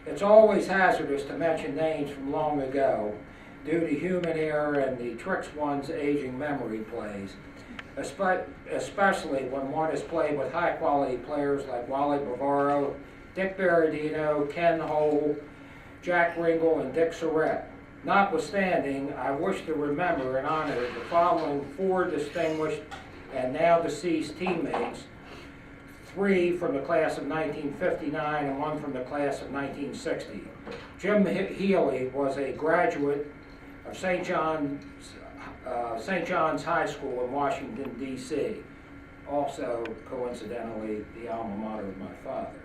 It's always hazardous to mention names from long ago due to human error and the tricks one's aging memory plays, especially when one has played with high-quality players like Wally Bavaro, Dick Berardino, Ken Hole, Jack Ringel, and Dick Surratt. Notwithstanding, I wish to remember and honor the following 4 distinguished and now deceased teammates, 3 from the class of 1959 and 1 from the class of 1960. Jim Healy was a graduate of St. John's High School in Washington, D.C., also, coincidentally, the alma mater of my father.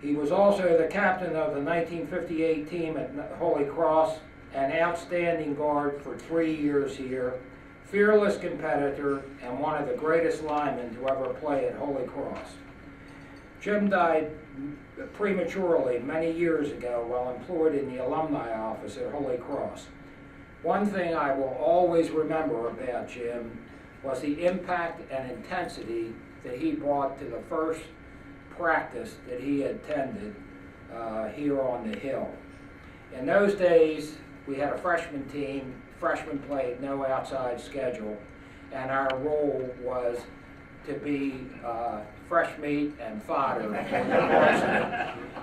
He was also the captain of the 1958 team at Holy Cross, an outstanding guard for 3 years here, fearless competitor, and one of the greatest linemen to ever play at Holy Cross. Jim died prematurely many years ago while employed in the alumni office at Holy Cross. One thing I will always remember about Jim was the impact and intensity that he brought to the first practice that he attended here on the Hill. In those days, we had a freshman team. Freshmen played no outside schedule, and our role was to be fresh meat and fodder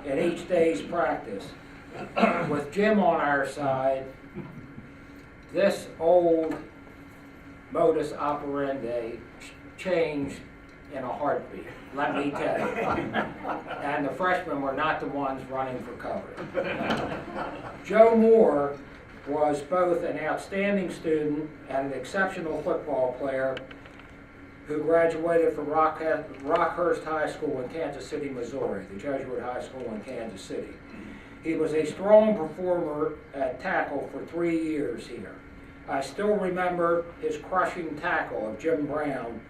in each day's practice. With Jim on our side, this old modus operandi changed in a heartbeat, let me tell you. And the freshmen were not the ones running for cover. Joe Moore was both an outstanding student and an exceptional football player who graduated from Rockhurst High School in Kansas City, Missouri, the Jesuit High School in Kansas City. He was a strong performer at tackle for 3 years here. I still remember his crushing tackle of Jim Brown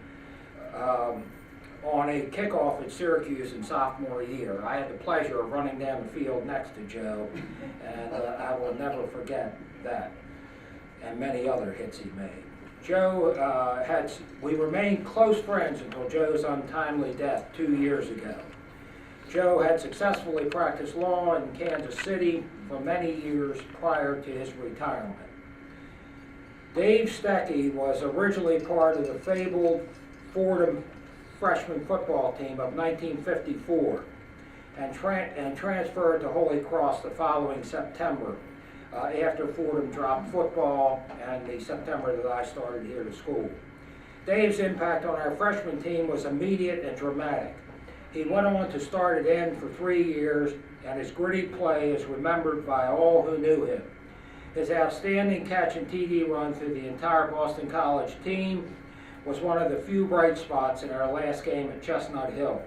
on a kickoff at Syracuse in sophomore year. I had the pleasure of running down the field next to Joe, and I will never forget that, and many other hits he made. Joe we remained close friends until Joe's untimely death 2 years ago. Joe had successfully practiced law in Kansas City for many years prior to his retirement. Dave Stecky was originally part of the fabled Fordham freshman football team of 1954 and transferred to Holy Cross the following September after Fordham dropped football and the September that I started here to school. Dave's impact on our freshman team was immediate and dramatic. He went on to start at end for 3 years, and his gritty play is remembered by all who knew him. His outstanding catch and TD run through the entire Boston College team was one of the few bright spots in our last game at Chestnut Hill.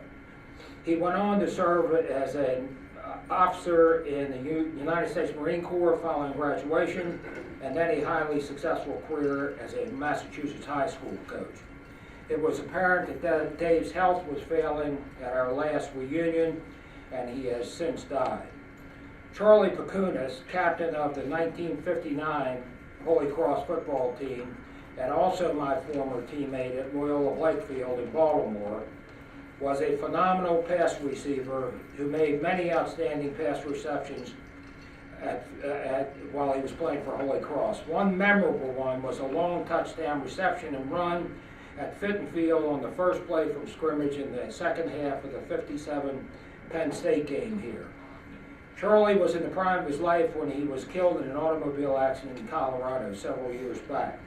He went on to serve as an officer in the United States Marine Corps following graduation, and then a highly successful career as a Massachusetts high school coach. It was apparent that Dave's health was failing at our last reunion, and he has since died. Charlie Pacunas, captain of the 1959 Holy Cross football team, and also my former teammate at Loyola Blakefield in Baltimore, was a phenomenal pass receiver who made many outstanding pass receptions while he was playing for Holy Cross. One memorable one was a long touchdown reception and run at Fitton Field on the first play from scrimmage in the second half of the '57 Penn State game here. Charlie was in the prime of his life when he was killed in an automobile accident in Colorado several years back.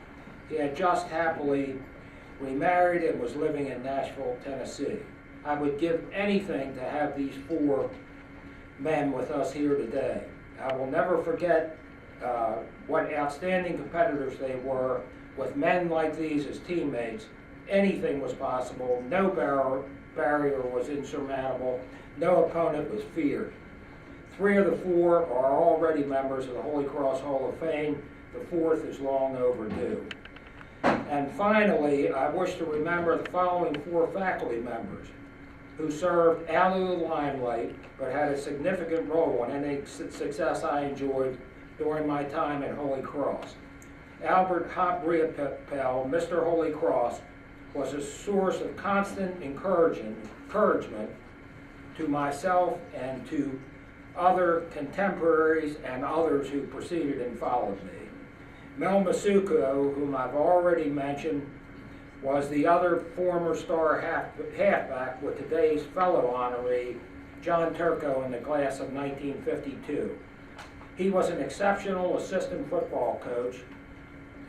He had just happily remarried and was living in Nashville, Tennessee. I would give anything to have these 4 men with us here today. I will never forget what outstanding competitors they were. With men like these as teammates, anything was possible. No barrier was insurmountable. No opponent was feared. 3 of the 4 are already members of the Holy Cross Hall of Fame. The 4th is long overdue. And finally, I wish to remember the following 4 faculty members who served out of the limelight but had a significant role in any success I enjoyed during my time at Holy Cross. Albert Hop-Riepel, Mr. Holy Cross, was a source of constant encouragement to myself and to other contemporaries, and others who preceded and followed me. Mel Masuko, whom I've already mentioned, was the other former star halfback with today's fellow honoree, John Turco, in the class of 1952. He was an exceptional assistant football coach,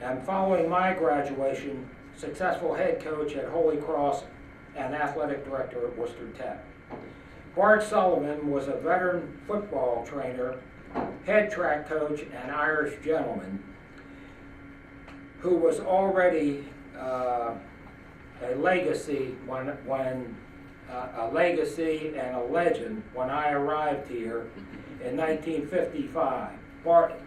and following my graduation, successful head coach at Holy Cross and athletic director at Worcester Tech. Bart Sullivan was a veteran football trainer, head track coach, and Irish gentleman who was already a legacy a legacy and a legend when I arrived here in 1955. Bart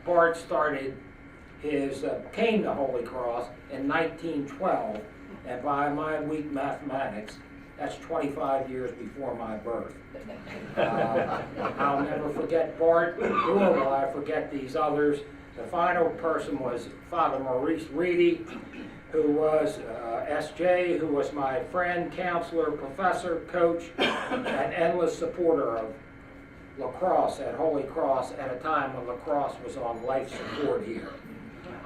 came to Holy Cross in 1912, and by my weak mathematics, that's 25 years before my birth. I'll never forget Bart, nor will I forget these others. The final person was Father Maurice Reedy, who was SJ, who was my friend, counselor, professor, coach, and endless supporter of lacrosse at Holy Cross at a time when lacrosse was on life support here.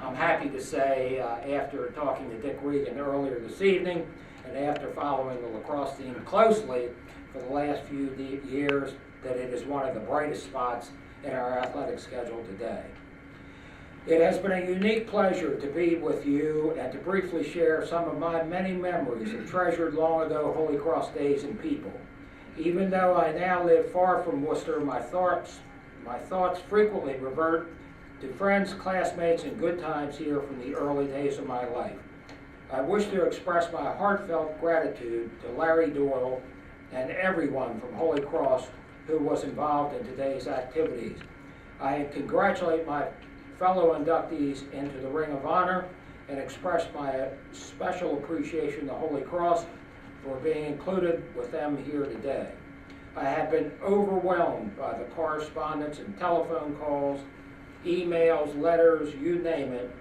I'm happy to say, after talking to Dick Regan earlier this evening, and after following the lacrosse team closely for the last few years, that it is one of the brightest spots in our athletic schedule today. It has been a unique pleasure to be with you and to briefly share some of my many memories of treasured long ago Holy Cross days and people. Even though I now live far from Worcester, my thoughts frequently revert to friends, classmates, and good times here from the early days of my life. I wish to express my heartfelt gratitude to Larry Doyle and everyone from Holy Cross who was involved in today's activities. I congratulate my fellow inductees into the Ring of Honor and express my special appreciation to Holy Cross for being included with them here today. I have been overwhelmed by the correspondence and telephone calls, emails, letters, you name it,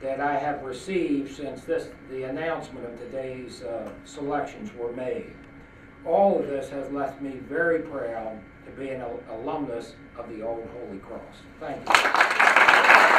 that I have received since the announcement of today's selections were made. All of this has left me very proud to be an alumnus of the old Holy Cross. Thank you.